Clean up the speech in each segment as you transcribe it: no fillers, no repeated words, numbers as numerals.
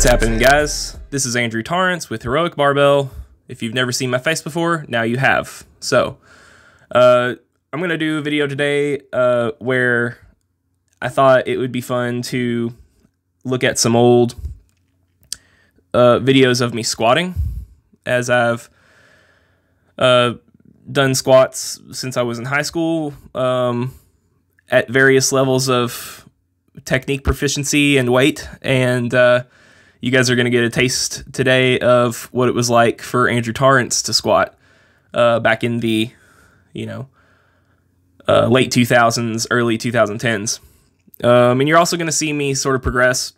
happening, guys? This is Andrew Torrance with Heroic Barbell. If you've never seen my face before, now you have. So, I'm going to do a video today where I thought it would be fun to look at some old videos of me squatting, as I've done squats since I was in high school at various levels of technique proficiency and weight, and you guys are going to get a taste today of what it was like for Andrew Torrance to squat back in the, late 2000s, early 2010s. And you're also going to see me sort of progress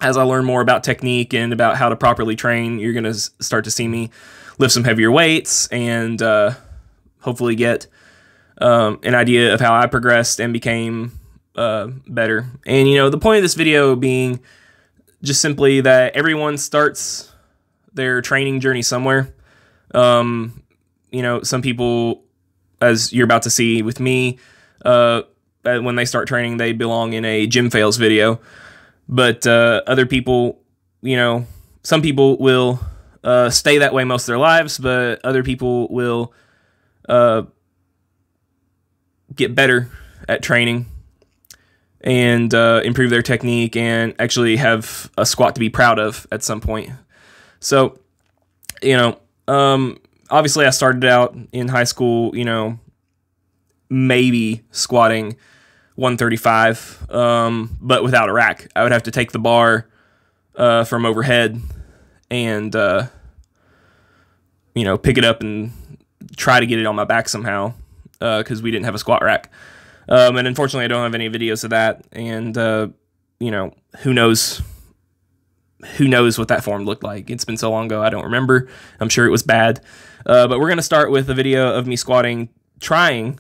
as I learn more about technique and about how to properly train. You're going to start to see me lift some heavier weights and hopefully get an idea of how I progressed and became better. And, the point of this video being just simply that everyone starts their training journey somewhere. Some people, as you're about to see with me, when they start training, they belong in a gym fails video. But other people, some people will stay that way most of their lives, but other people will get better at training and improve their technique and actually have a squat to be proud of at some point. So, obviously I started out in high school, maybe squatting 135, but without a rack. I would have to take the bar from overhead and, pick it up and try to get it on my back somehow, because we didn't have a squat rack. And unfortunately, I don't have any videos of that, and, who knows what that form looked like. It's been so long ago, I don't remember. I'm sure it was bad. But we're going to start with a video of me squatting, trying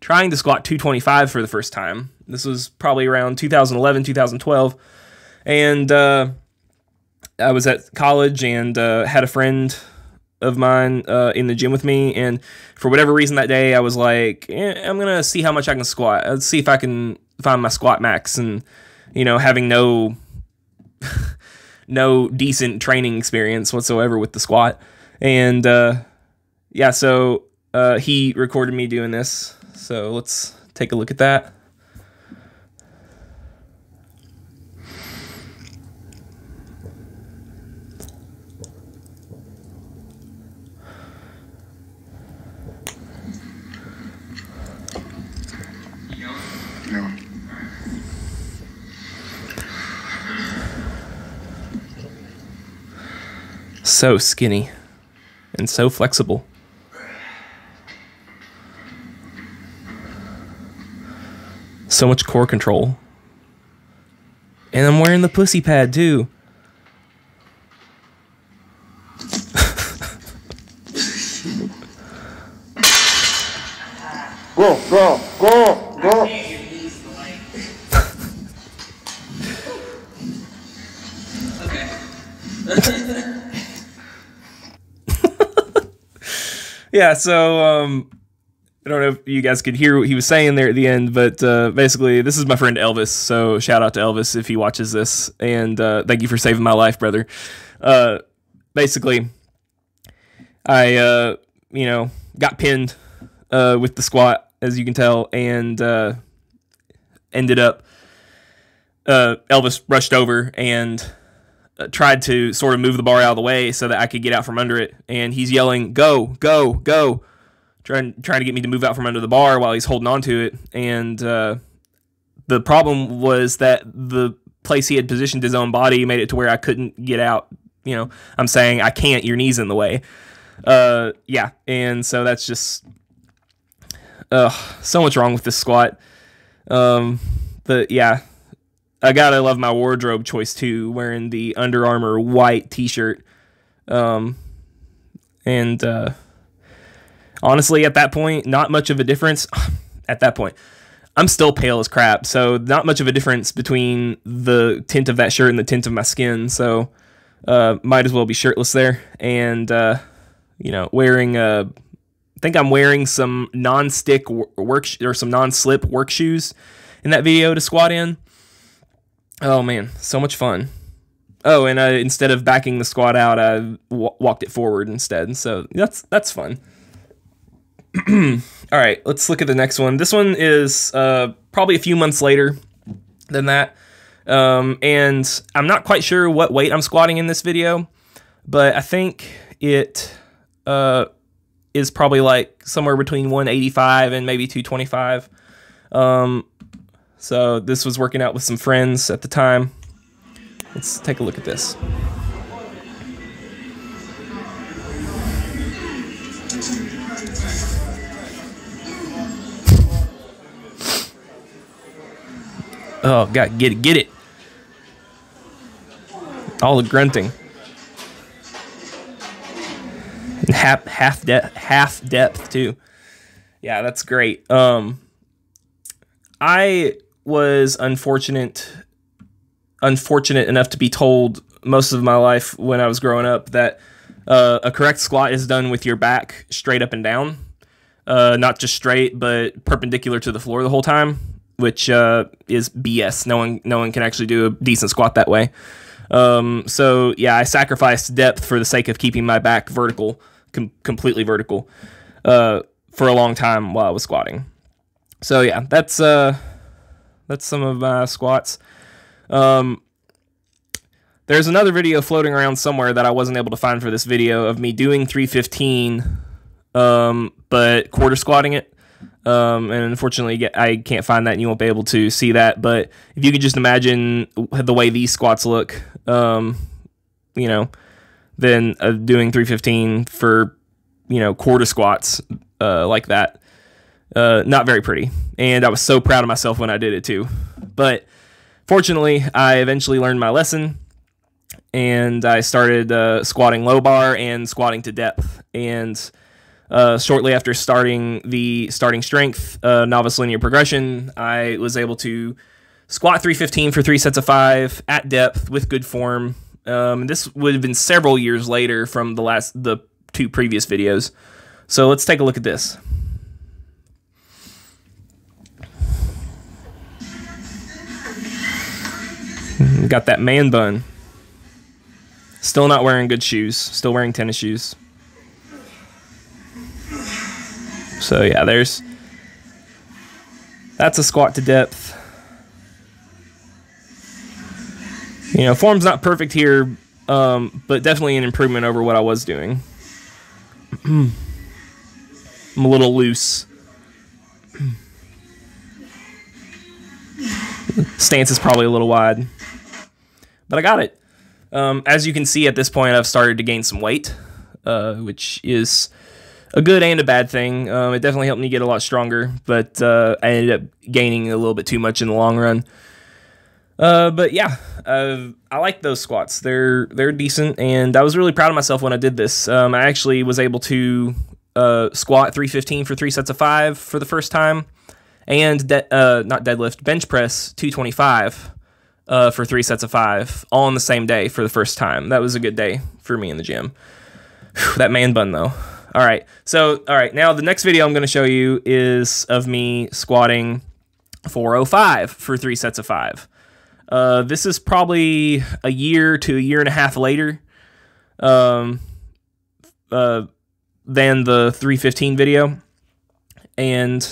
to squat 225 for the first time. This was probably around 2011, 2012. And I was at college and had a friend of mine in the gym with me, and for whatever reason that day I was like, I'm gonna see how much I can squat. Let's see if I can find my squat max. And having no decent training experience whatsoever with the squat, and so he recorded me doing this, so let's take a look at that. So skinny and so flexible. So much core control. And I'm wearing the pussy pad too. Go. Yeah, so I don't know if you guys could hear what he was saying there at the end, but basically this is my friend Elvis, so shout out to Elvis if he watches this, and thank you for saving my life, brother. Basically, I got pinned with the squat, as you can tell, and ended up Elvis rushed over and tried to sort of move the bar out of the way so that I could get out from under it, and he's yelling, "Go, go, go," trying to get me to move out from under the bar while he's holding on to it. And the problem was that the place he had positioned his own body made it to where I couldn't get out. I'm saying, I can't, your knee's in the way. And so that's just so much wrong with this squat. I gotta love my wardrobe choice too, wearing the Under Armour white t-shirt. Honestly, at that point, not much of a difference. At that point, I'm still pale as crap, so not much of a difference between the tint of that shirt and the tint of my skin. So might as well be shirtless there. And wearing I think I'm wearing some non-stick work or some non-slip work shoes in that video to squat in. Oh man, so much fun. Oh, and instead of backing the squat out, I walked it forward instead. So that's fun. All right, let's look at the next one. This one is probably a few months later than that. And I'm not quite sure what weight I'm squatting in this video, but I think it is probably like somewhere between 185 and maybe 225. So this was working out with some friends at the time. Let's take a look at this. Oh, God, get it. All the grunting. And half depth too. Yeah, that's great. I was unfortunate enough to be told most of my life when I was growing up that a correct squat is done with your back straight up and down, not just straight, but perpendicular to the floor the whole time, which is BS. No one can actually do a decent squat that way. So yeah, I sacrificed depth for the sake of keeping my back vertical, completely vertical, for a long time while I was squatting. So yeah, that's some of my squats. There's another video floating around somewhere that I wasn't able to find for this video of me doing 315, but quarter squatting it. And unfortunately, I can't find that, and you won't be able to see that. But if you could just imagine the way these squats look, then doing 315 for, quarter squats like that, not very pretty. And I was so proud of myself when I did it too. But fortunately, I eventually learned my lesson, and I started squatting low bar and squatting to depth. And shortly after starting the starting strength novice linear progression, I was able to squat 315 for 3 sets of 5 at depth with good form. This would have been several years later from the 2 previous videos. So let's take a look at this. Got that man bun. Still not wearing good shoes. Still wearing tennis shoes. So yeah, that's a squat to depth. Form's not perfect here, but definitely an improvement over what I was doing. I'm a little loose. Stance is probably a little wide, but I got it. As you can see at this point, I've started to gain some weight, which is a good and a bad thing. It definitely helped me get a lot stronger, but I ended up gaining a little bit too much in the long run. But yeah, I like those squats. They're decent, and I was really proud of myself when I did this. I actually was able to squat 315 for 3 sets of 5 for the first time, and not deadlift, bench press 225 for 3 sets of 5 all on the same day for the first time. That was a good day for me in the gym. Whew, that man bun though. All right, now the next video I'm going to show you is of me squatting 405 for 3 sets of 5. This is probably a year to a year and a half later than the 315 video, and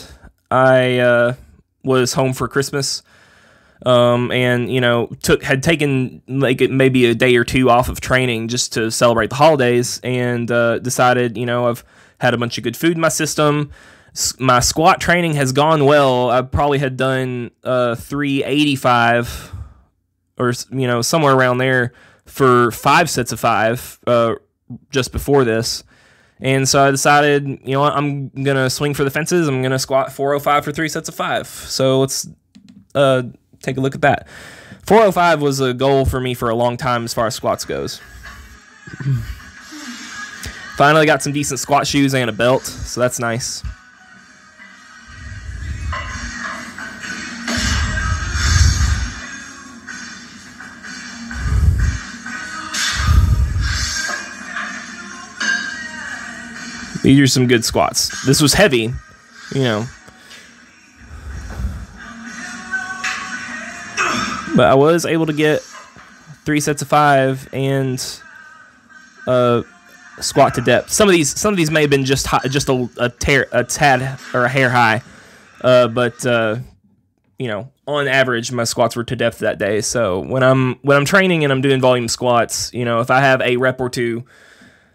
I was home for Christmas, and had taken like maybe a day or 2 off of training just to celebrate the holidays, and decided I've had a bunch of good food in my system. My squat training has gone well. I probably had done 385 or somewhere around there for 5 sets of 5 just before this. And so I decided, I'm going to swing for the fences. I'm going to squat 405 for 3 sets of 5. So let's take a look at that. 405 was a goal for me for a long time as far as squats goes. Finally got some decent squat shoes and a belt, so that's nice. These are some good squats. This was heavy, but I was able to get 3 sets of 5, and squat to depth. Some of these may have been just a tad or a hair high, but you know, on average, my squats were to depth that day. So when I'm training and I'm doing volume squats, you know, if I have a rep or two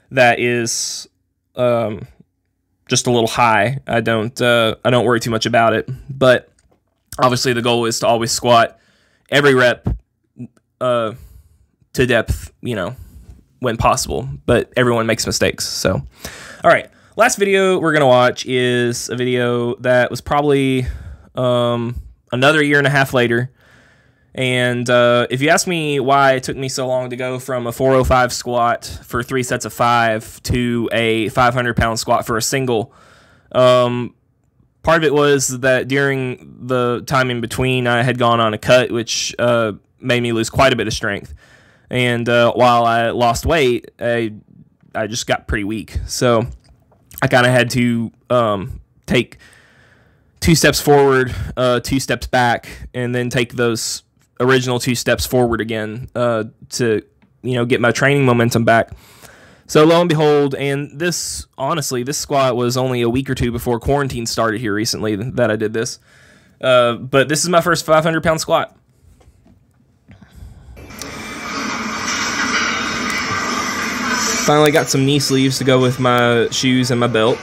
that is just a little high, I don't worry too much about it. But obviously, the goal is to always squat every rep to depth, you know, when possible. But everyone makes mistakes. So, all right, last video we're gonna watch is a video that was probably another 1.5 years later. And if you ask me why it took me so long to go from a 405 squat for 3 sets of 5 to a 500-pound squat for a single, part of it was that during the time in between, I had gone on a cut, which made me lose quite a bit of strength. And while I lost weight, I just got pretty weak. So I kind of had to take 2 steps forward, 2 steps back, and then take those original 2 steps forward again to, you know, get my training momentum back. So lo and behold, and this, honestly, this squat was only a week or 2 before quarantine started here recently that I did this. But this is my first 500-pound squat. Finally got some knee sleeves to go with my shoes and my belt.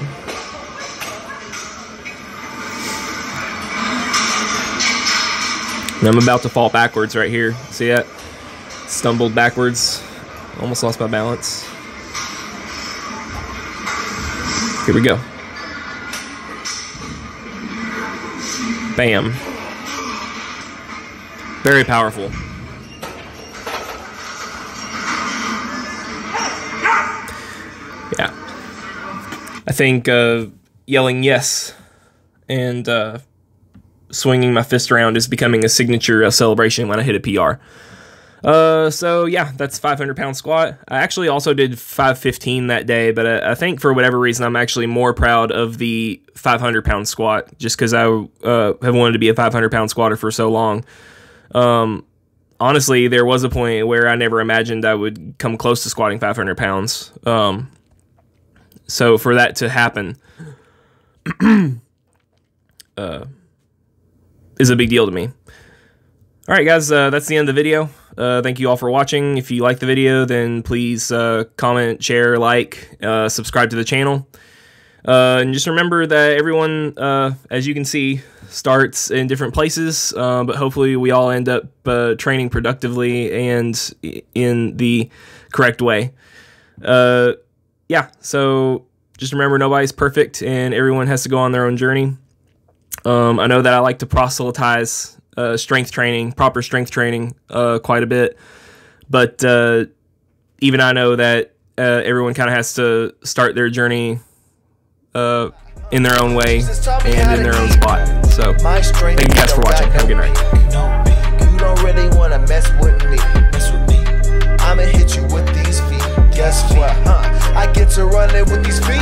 And I'm about to fall backwards right here. See that? Stumbled backwards. Almost lost my balance. Here we go. Bam. Very powerful. Yeah. I think yelling yes and swinging my fist around is becoming a signature celebration when I hit a PR. So yeah, that's 500-pound squat. I actually also did 515 that day, but I think for whatever reason, I'm actually more proud of the 500-pound squat just because I have wanted to be a 500-pound squatter for so long. Honestly, there was a point where I never imagined I would come close to squatting 500 pounds. So for that to happen is a big deal to me. All right, guys, that's the end of the video. Thank you all for watching. If you like the video, then please comment, share, like, subscribe to the channel. And just remember that everyone, as you can see, starts in different places, but hopefully we all end up training productively and in the correct way. Yeah, so just remember nobody's perfect and everyone has to go on their own journey. I know that I like to proselytize strength training, proper strength training, quite a bit, but even I know that everyone kind of has to start their journey in their own way and in their own spot. So thank you guys for watching. Have a good night. You don't really want to mess with me. I'ma hit you with these feet. Guess what, huh? I get to run it with these feet.